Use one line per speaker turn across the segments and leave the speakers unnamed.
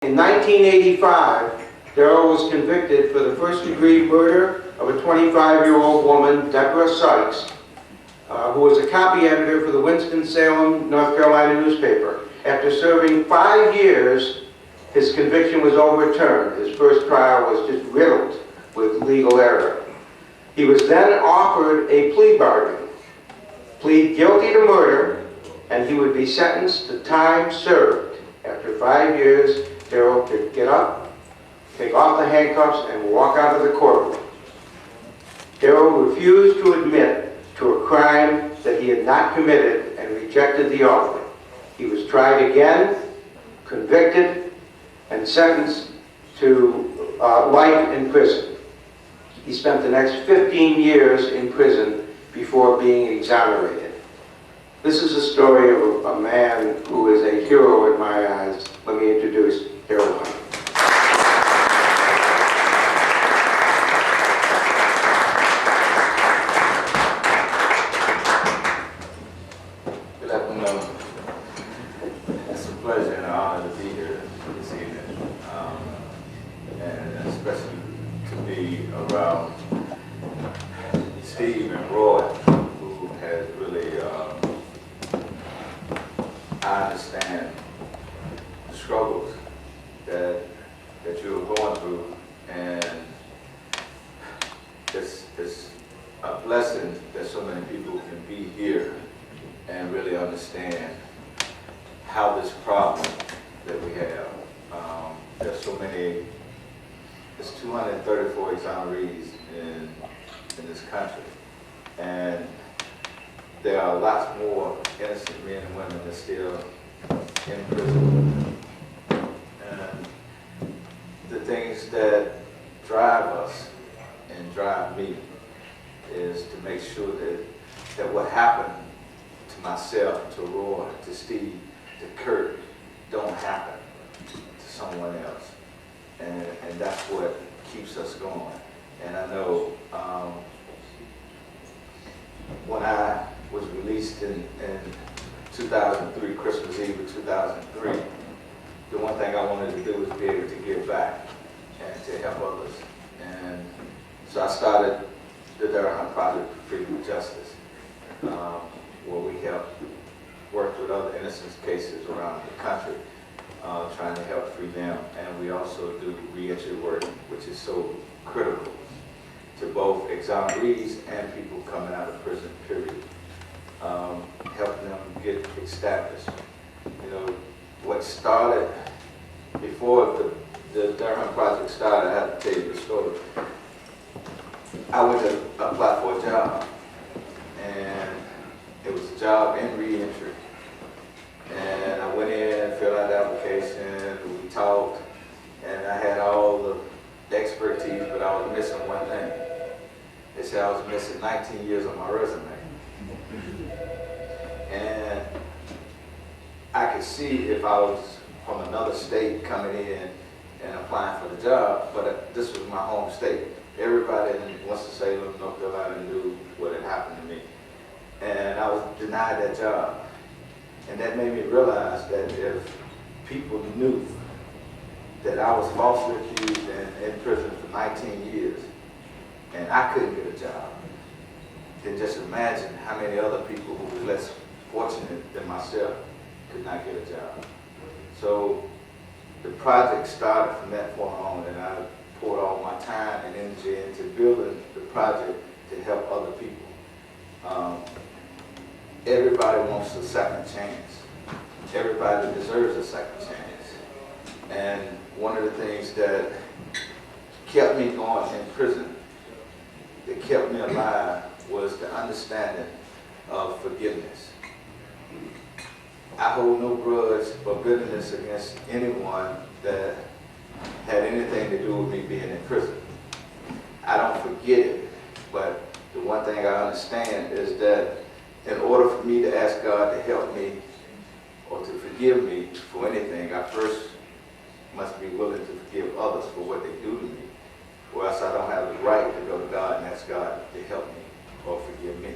In 1985, Darryl was convicted for the first-degree murder of a 25-year-old woman, Deborah Sykes, who was a copy editor for the Winston-Salem, North Carolina newspaper. After serving 5 years, his conviction was overturned. His first trial was just riddled with legal error. He was then offered a plea bargain, plead guilty to murder, and he would be sentenced to time served. After 5 years, Darryl could get up, take off the handcuffs, and walk out of the courtroom. Darryl refused to admit to a crime that he had not committed and rejected the offer. He was tried again, convicted, and sentenced to life in prison. He spent the next 15 years in prison before being exonerated. This is a story of a man who is a hero in my eyes. Let me introduce Darryl.
Good afternoon. It's a pleasure and an honor to be here this evening, and especially to be around Steve and Roy, who has really, I understand the struggles that you're going through, and it's a blessing that so many people can be here and really understand how this problem that we have. There's so many, there's 234 exonerees in this country, and there are lots more innocent men and women that are still in prison. And the things that drive us and drive me is to make sure that what happened to myself, to Roy, to Steve, to Kurt, don't happen to someone else. And that's what keeps us going. And I know when I was released in 2003, Christmas Eve of 2003, the one thing I wanted to do was be able to give back and to help others. And so I started the Darryl Project for Freedom and Justice, where we help work with other innocence cases around the country, trying to help free them. And we also do reentry work, which is so critical to both exonerees and people coming out of prison, period. Helping them get established. You know, what started, before the Darryl Project started, I have to tell you the story. I went to apply for a job, and it was a job in reentry. And I went in, filled out the application, we talked, and I had all the expertise, but I was missing one thing. They said I was missing 19 years on my resume. And I could see if I was from another state coming in and applying for the job, but this was my home state. Everybody in Winston-Salem, North Carolina knew what had happened to me. And I was denied that job. And that made me realize that if people knew that I was falsely accused and in prison for 19 years, and I couldn't get a job, then just imagine how many other people who were less fortunate than myself could not get a job. So the project started from that point on, and I poured all my time and energy into building the project to help other people. Everybody wants a second chance. Everybody deserves a second chance. And one of the things that kept me going in prison, that kept me alive, was the understanding of forgiveness. I hold no grudge or bitterness against anyone that had anything to do with me being in prison. I don't forget it, but the one thing I understand is that in order for me to ask God to help me or to forgive me for anything, I first must be willing to forgive others for what they do to me, or else I don't have the right to go to God and ask God to help me or forgive me.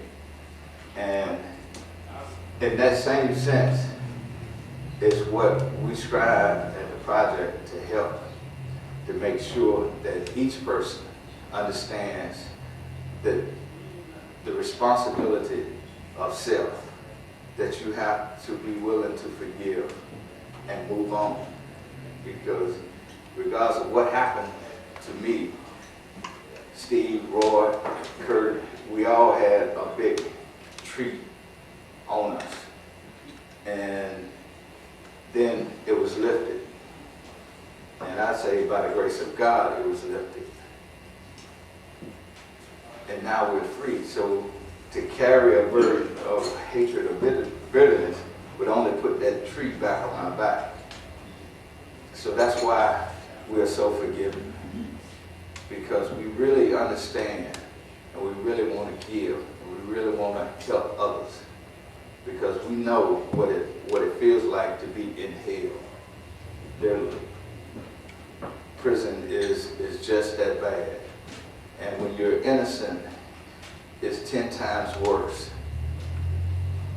And in that same sense is what we strive at the project to help to make sure that each person understands that the responsibility of self, that you have to be willing to forgive and move on. Because regardless of what happened to me, Steve, Roy, Kurt, we all had a big treat on us. And then it was lifted. And I say by the grace of God, it was lifted. And now we're free. So to carry a burden of hatred or bitterness would only put that tree back on our back. So that's why we are so forgiving. Because we really understand and we really want to give and we really want to help others. Because we know what it feels like to be in hell. Literally. Prison is just that bad. And when you're innocent, it's 10 times worse.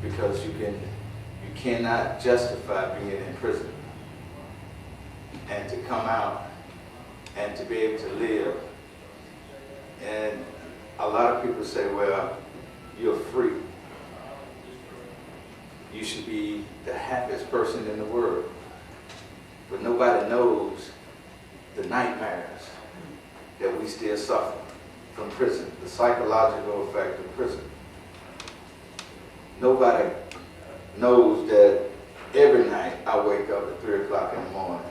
Because you cannot justify being in prison. And to come out and to be able to live. And a lot of people say, well, you're free. You should be the happiest person in the world. But nobody knows the nightmares that we still suffer from prison, the psychological effect of prison. Nobody knows that every night I wake up at 3 o'clock in the morning,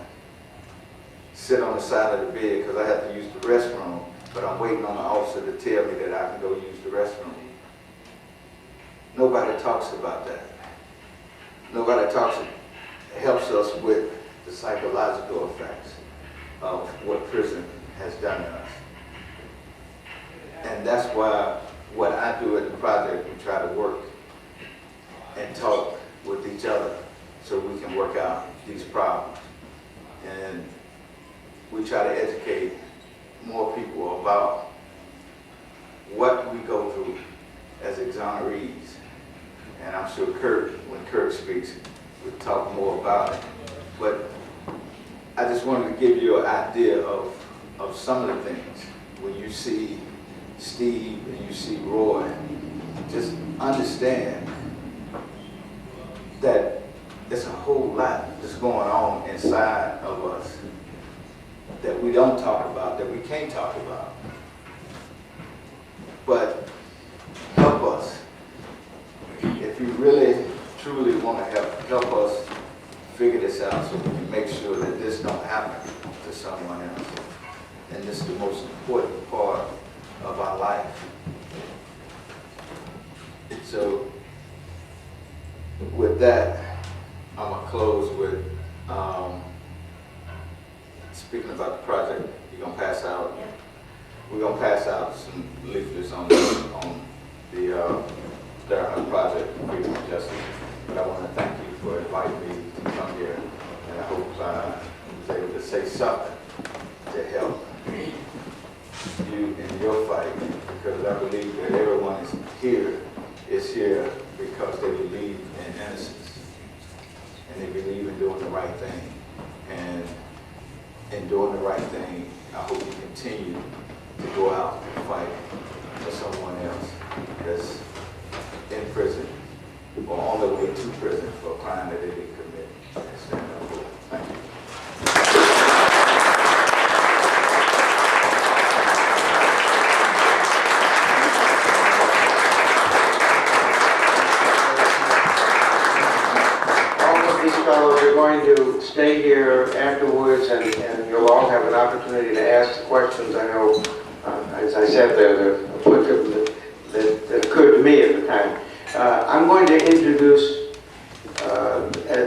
sit on the side of the bed because I have to use the restroom, but I'm waiting on the officer to tell me that I can go use the restroom. Nobody talks about that. Nobody helps us with the psychological effects of what prison has done to us. And that's why what I do at the project, we try to work and talk with each other so we can work out these problems. And we try to educate more people about what we go through as exonerees. And I'm sure when Kurt speaks, we'll talk more about it. But I just wanted to give you an idea of some of the things. When you see Steve and you see Roy, just understand that there's a whole lot that's going on inside of us that we don't talk about, that we can't talk about. But help us. If you really, truly want to help us figure this out so we can make sure that this don't happen to someone else. And this is the most important part of our life. So with that, I'm going to close with speaking about the project. You're going to pass out. We're going to pass out some leaflets on the Darryl project, Freedom and Justice. But I want to thank you for inviting me to come here, and I hope I was able to say something to help you in your fight, because I believe that everyone is here because they believe in innocence, and they believe in doing the right thing. And in doing the right thing, I hope you continue to go out and fight for someone else that's in prison or on their way to prison for a crime that they didn't commit. And stand up for it. Thank you.
Fellows are going to stay here afterwards, and you'll all have an opportunity to ask the questions. I know, as I said, that occurred to me at the time. I'm going to introduce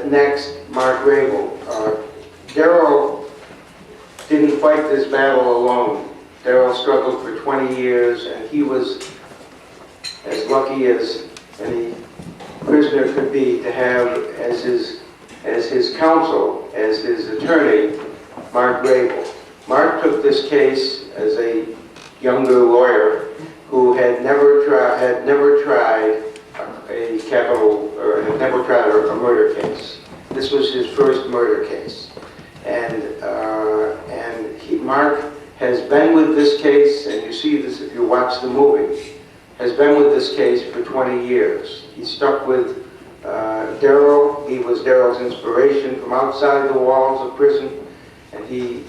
next Mark Rabil. Darryl didn't fight this battle alone. Darryl struggled for 20 years, and he was as lucky as any prisoner could be to have as his counsel, as his attorney, Mark Rabil. Mark took this case as a younger lawyer who had never tried a capital, or had never tried a murder case. This was his first murder case. Mark has been with this case, and you see this if you watch the movie, has been with this case for 20 years. He stuck with Darryl. He was Darryl's inspiration from outside the walls of prison, and he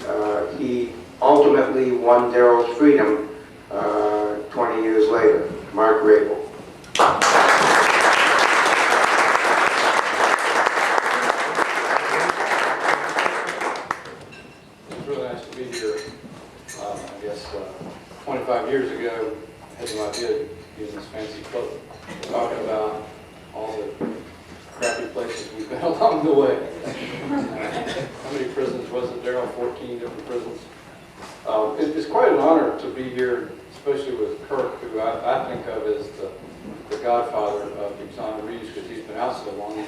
ultimately won Darryl's freedom 20 years later. Mark Rabil.
It's really nice to be here. I guess 25 years ago, I had no idea to be in this fancy club talking about all the crappy places we've been along the way. How many prisons was it, Darryl? 14 different prisons. It's quite an honor to be here, especially with Kirk, who I think of as the godfather of exonerees because he's been out so long.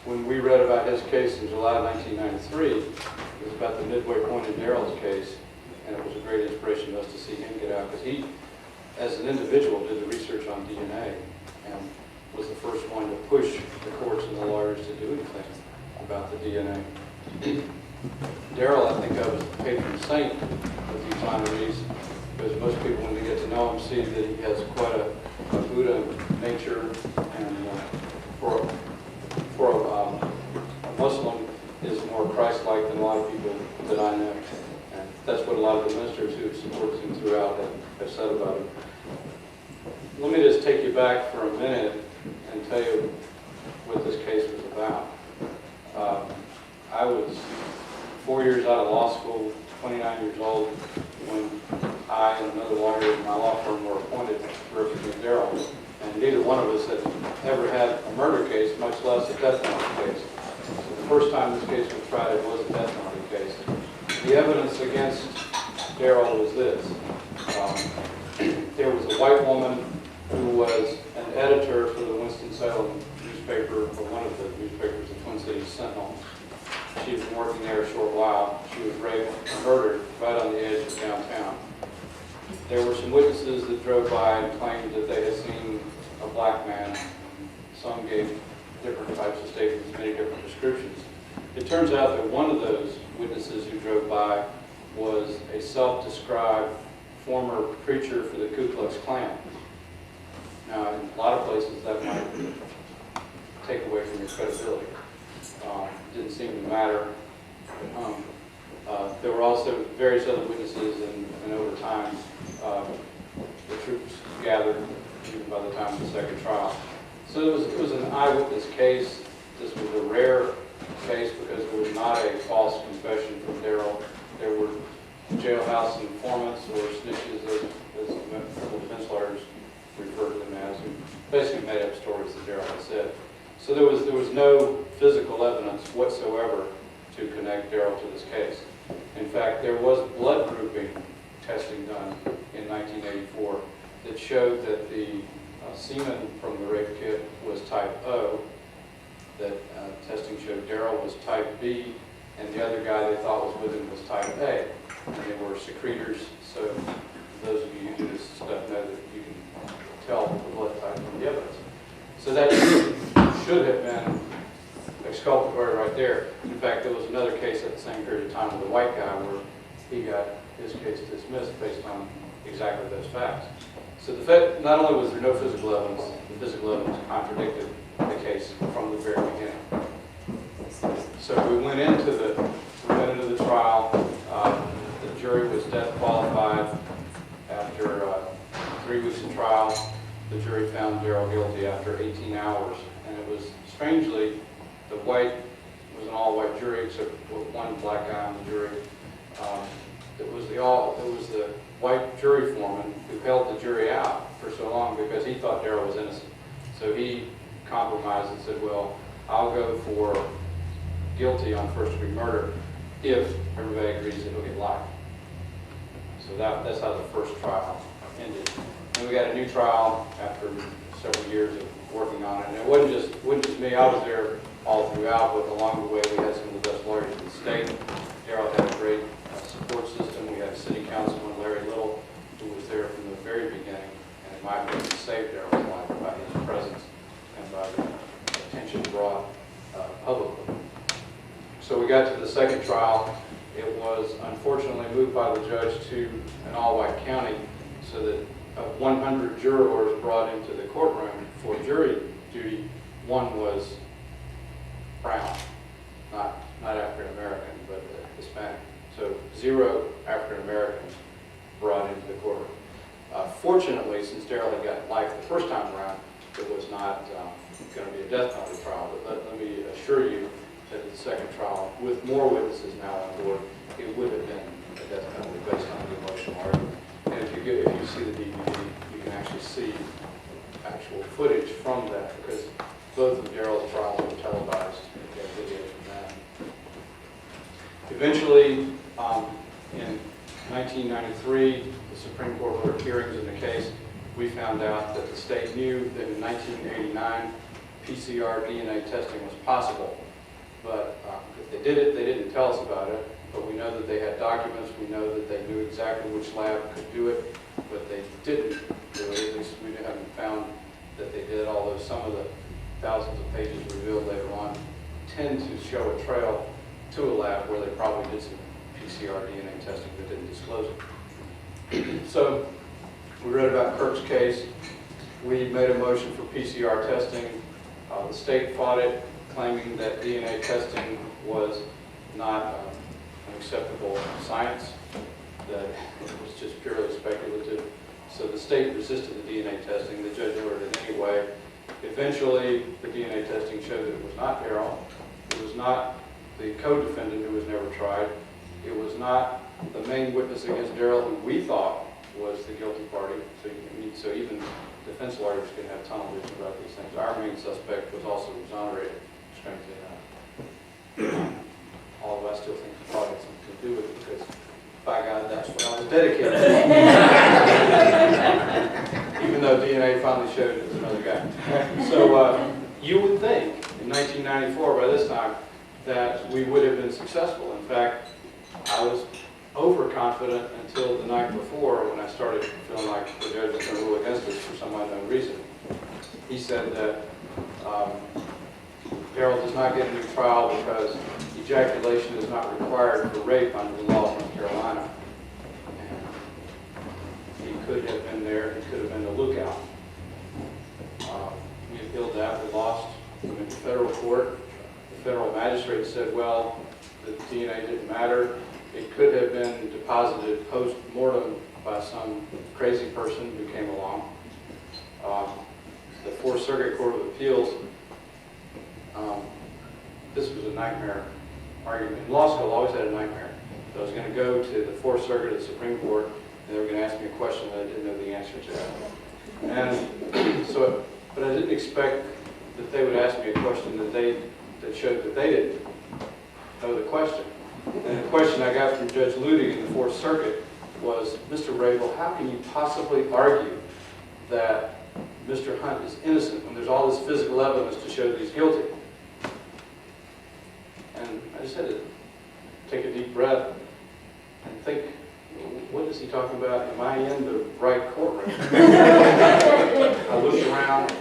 When we read about his case in July 1993, it was about the midway point in Darryl's case, and it was a great inspiration to us to see him get out because he, as an individual, did the research on DNA and was the first one to push the courts and the lawyers to do anything about the DNA. Darryl, I think of as the patron saint of the exonerees because most people, when they get to know him, see that he has quite a Buddha nature, and for a Muslim is more Christ-like than a lot of people that I know. And that's what a lot of the ministers who support him throughout have said about him. Let me just take you back for a minute and tell you what this case was about. I was 4 years out of law school, 29 years old, when I and another lawyer in my law firm were appointed to represent Darryl. And neither one of us had ever had a murder case, much less a death penalty case. So the first time this case was tried, it was a death penalty case. The evidence against Darryl was this. There was a white woman who was an editor for the Winston-Salem newspaper, or one of the newspapers, the Twin Cities Sentinel. She had been working there a short while. She was raped and murdered right on the edge of downtown. There were some witnesses that drove by and claimed that they had seen a black man. Some gave different types of statements, many different descriptions. It turns out that one of those witnesses who drove by was a self-described former preacher for the Ku Klux Klan. Now, in a lot of places that might take away from your credibility. Didn't seem to matter at home. There were also various other witnesses, and over time, the troops gathered, even by the time of the second trial. So it was an eyewitness case. This was a rare case because there was not a false confession from Darryl. There were jailhouse informants or snitches, as the defense lawyers referred to them as, who basically made up stories that Darryl had said. So there was no physical evidence whatsoever to connect Darryl to this case. In fact, there was blood grouping testing done in 1984 that showed that the semen from the rape kit was type O, that testing showed Darryl was type B, and the other guy they thought was with him was type A. And they were secretors, so those of you who do this stuff know that you can tell the blood type from the evidence. So that should have been exculpatory right there. In fact, there was another case at the same period of time with a white guy where he got his case dismissed based on exactly those facts. So the fact, not only was there no physical evidence, the physical evidence contradicted the case from the very beginning. So we went into the trial. The jury was death qualified after 3 weeks of trial. The jury found Darryl guilty after 18 hours, and it was strangely, the white was an all-white jury except for one black guy on the jury. It was the white jury foreman who held the jury out for so long because he thought Darryl was innocent. So he compromised and said, well, I'll go for guilty on first-degree murder if everybody agrees that he'll get life. So that's how the first trial ended. And we got a new trial after several years of working on it. And it wasn't just me. I was there all throughout, but along the way we had some of the best lawyers in the state. Darryl had a great support system. We had City Councilman Larry Little, who was there from the very beginning, and in my opinion saved Darryl's life by his presence and by the attention brought publicly. So we got to the second trial, It was unfortunately moved by the judge to an all-white county so that of 100 jurors brought into the courtroom for jury duty, one was brown, not African American, but Hispanic. So 0 African Americans brought into the courtroom. Fortunately, since Darryl had gotten life the first time around, it was not going to be a death penalty trial. But let me assure you that at the second trial, with more witnesses now on board, it would have been a death penalty based on the emotional argument. And if you see the DVD, you can actually see actual footage from that, because both of Darryl's trials were televised. You get video from that. Eventually, in 1993, the Supreme Court ordered hearings in the case. We found out that the state knew that in 1989, PCR DNA testing was possible. But if they did it, they didn't tell us about it. But we know that they had documents. We know that they knew exactly which lab could do it, but they didn't do it. At least we haven't found that they did, although some of the thousands of pages revealed later on tend to show a trail to a lab where they probably did some PCR DNA testing but didn't disclose it. So we read about Kirk's case. We made a motion for PCR testing. The state fought it, claiming that DNA testing was not an acceptable science, that it was just purely speculative. So the state resisted the DNA testing. The judge ordered it anyway. Eventually, the DNA testing showed that it was not Darryl. It was not the co-defendant who was never tried. It was not the main witness against Darryl, who we thought was the guilty party. So even defense lawyers can have tunnel vision about these things. Our main suspect was also exonerated, strangely enough. Although I still think he probably had something to do with it, because by God, that's what I was dedicated to. Even though DNA finally showed it was another guy. So you would think in 1994, by this time, that we would have been successful. In fact, I was overconfident until the night before, when I started feeling like the judge was going to rule against us for some unknown reason. He said that Darryl does not get a new trial because ejaculation is not required for rape under the law of North Carolina. And he could have been there, he could have been the lookout. We appealed that, we lost. We went to federal court. The federal magistrate said, well, the DNA didn't matter. It could have been deposited post-mortem by some crazy person who came along. The Fourth Circuit Court of Appeals, this was a nightmare argument. In law school, I always had a nightmare. So I was going to go to the Fourth Circuit of the Supreme Court, and they were going to ask me a question that I didn't know the answer to. And so, but I didn't expect that they would ask me a question that showed that they didn't know the question. And the question I got from Judge Ludig in the Fourth Circuit was, Mr. Rabil, how can you possibly argue that Mr. Hunt is innocent when there's all this physical evidence to show that he's guilty? And I just had to take a deep breath and think, what is he talking about? Am I in the right courtroom? I looked around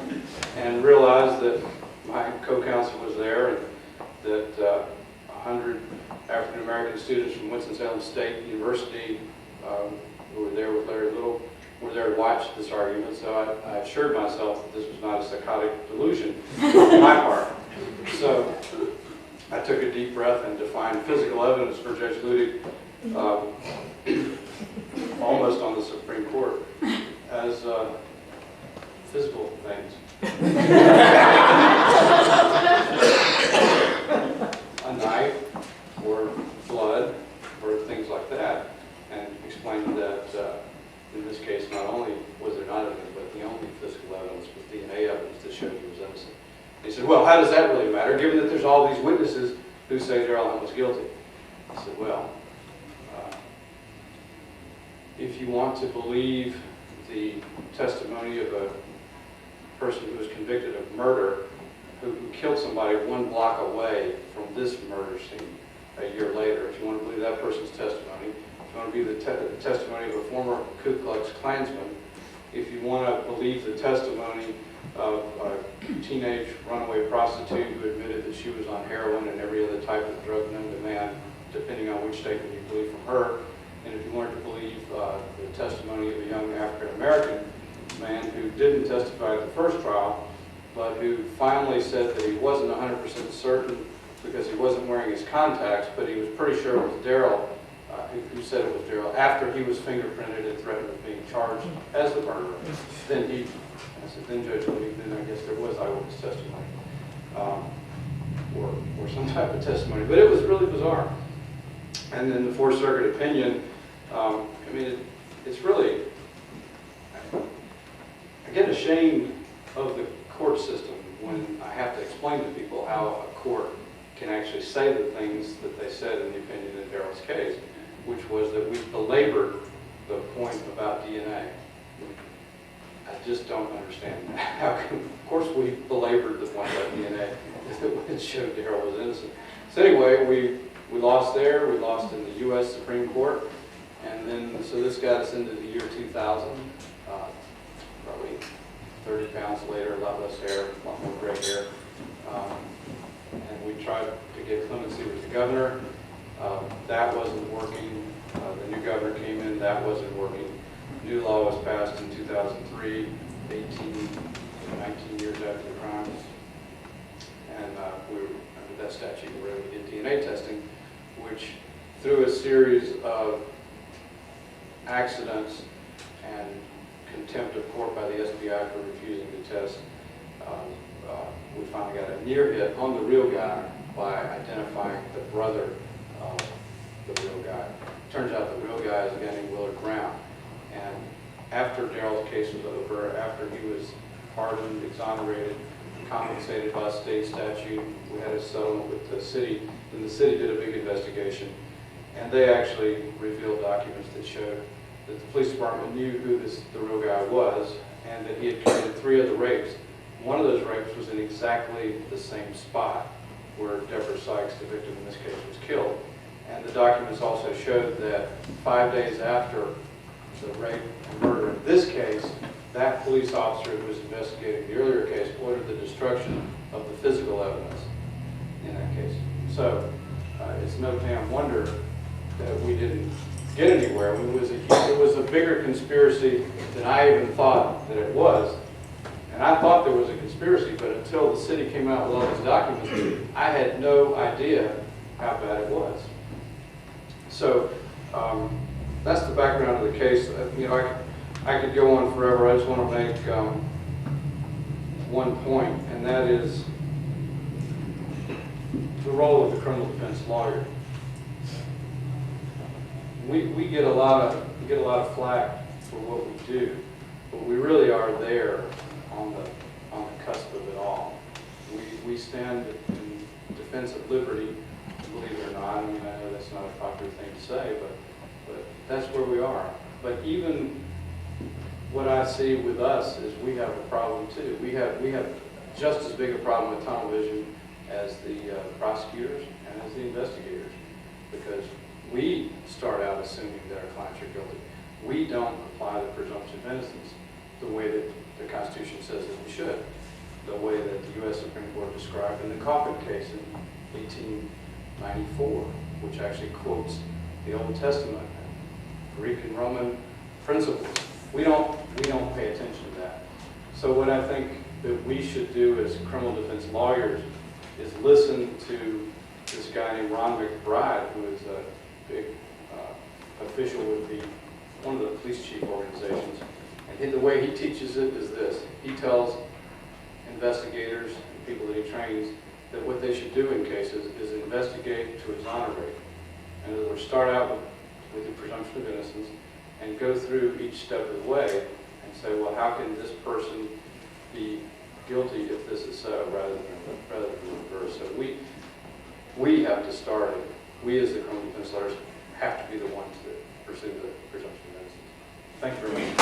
and realized that my co-counsel was there, and that 100 African American students from Winston-Salem State University who were there with Larry Little were there to watch this argument. So I assured myself that this was not a psychotic delusion on my part. So I took a deep breath and defined physical evidence for Judge Ludig, almost on the Supreme Court, as physical things. A knife, or blood, or things like that, and explained that in this case, not only was there not evidence, but the only physical evidence was DNA evidence that showed he was innocent. He said, well, how does that really matter, given that there's all these witnesses who say Darryl Hunt was guilty? I said, well, if you want to believe the testimony of a person who was convicted of murder, who killed somebody 1 block away from this murder scene a year later, if you want to believe that person's testimony, if you want to believe the testimony of a former Ku Klux Klansman, if you want to believe the testimony of a teenage runaway prostitute who admitted that she was on heroin and every other type of drug known to man, depending on which statement you believe from her. And if you wanted to believe the testimony of a young African-American man who didn't testify at the first trial, but who finally said that he wasn't 100% certain because he wasn't wearing his contacts, but he was pretty sure it was Darryl, who said it was Darryl, after he was fingerprinted and threatened with being charged as the murderer. Then then Judge Lee, then I guess there was eyewitness testimony, or some type of testimony. But it was really bizarre. And then the Fourth Circuit opinion, I mean, it's really, I get ashamed of the court system when I have to explain to people how a court can actually say the things that they said in the opinion in Darryl's case, which was that we belabored the point about DNA. I just don't understand that. How can, of course we belabored the point about DNA, it showed Darryl was innocent. So anyway, we lost there, we lost in the U.S. Supreme Court, and then, so this got us into the year 2000, probably 30 pounds later, a lot less hair, a lot more gray hair. And we tried to get clemency with the governor. That wasn't working. The new governor came in, that wasn't working. New law was passed in 2003, 19 years after the crime. And we were, under that statute, we did DNA testing, which through a series of accidents and contempt of court by the SBI for refusing to test, we finally got a near hit on the real guy by identifying the brother of the real guy. Turns out the real guy is a guy named Willard Brown. And after Darryl's case was over, after he was pardoned, exonerated, compensated by state statute, we had a settlement with the city, and the city did a big investigation. And they actually revealed documents that showed that the police department knew who the real guy was, and that he had committed 3 other rapes. One of those rapes was in exactly the same spot where Deborah Sykes, the victim in this case, was killed. And the documents also showed that 5 days after the rape and murder in this case, that police officer who was investigating the earlier case ordered the destruction of the physical evidence in that case. So it's no damn wonder that we didn't get anywhere. It was a bigger conspiracy than I even thought that it was. And I thought there was a conspiracy, but until the city came out with all these documents, I had no idea how bad it was. So that's the background of the case. You know, I could go on forever. I just want to make one point, and that is the role of the criminal defense lawyer. We get a lot of flack for what we do, but we really are there on the cusp of it all. We stand in defense of liberty, believe it or not. I mean, I know that's not a popular thing to say, but that's where we are. But even what I see with us is we have a problem too. We have just as big a problem with tunnel vision as the prosecutors and as the investigators, because we start out assuming that our clients are guilty. We don't apply the presumption of innocence the way that the Constitution says that we should, the way that the U.S. Supreme Court described in the Coffin case in 1894, which actually quotes the Old Testament, Greek and Roman principles. We don't pay attention to that. So what I think that we should do as criminal defense lawyers is listen to this guy named Ron McBride, who is a big official with one of the police chief organizations. And the way he teaches it is this. He tells investigators and people that he trains that what they should do in cases is investigate to exonerate. In other words, start out with the presumption of innocence and go through each step of the way and say, well, how can this person be guilty if this is so, rather than reverse. So we have to start it. We as the criminal defense lawyers have to be the ones that pursue the presumption of innocence. Thank you very much.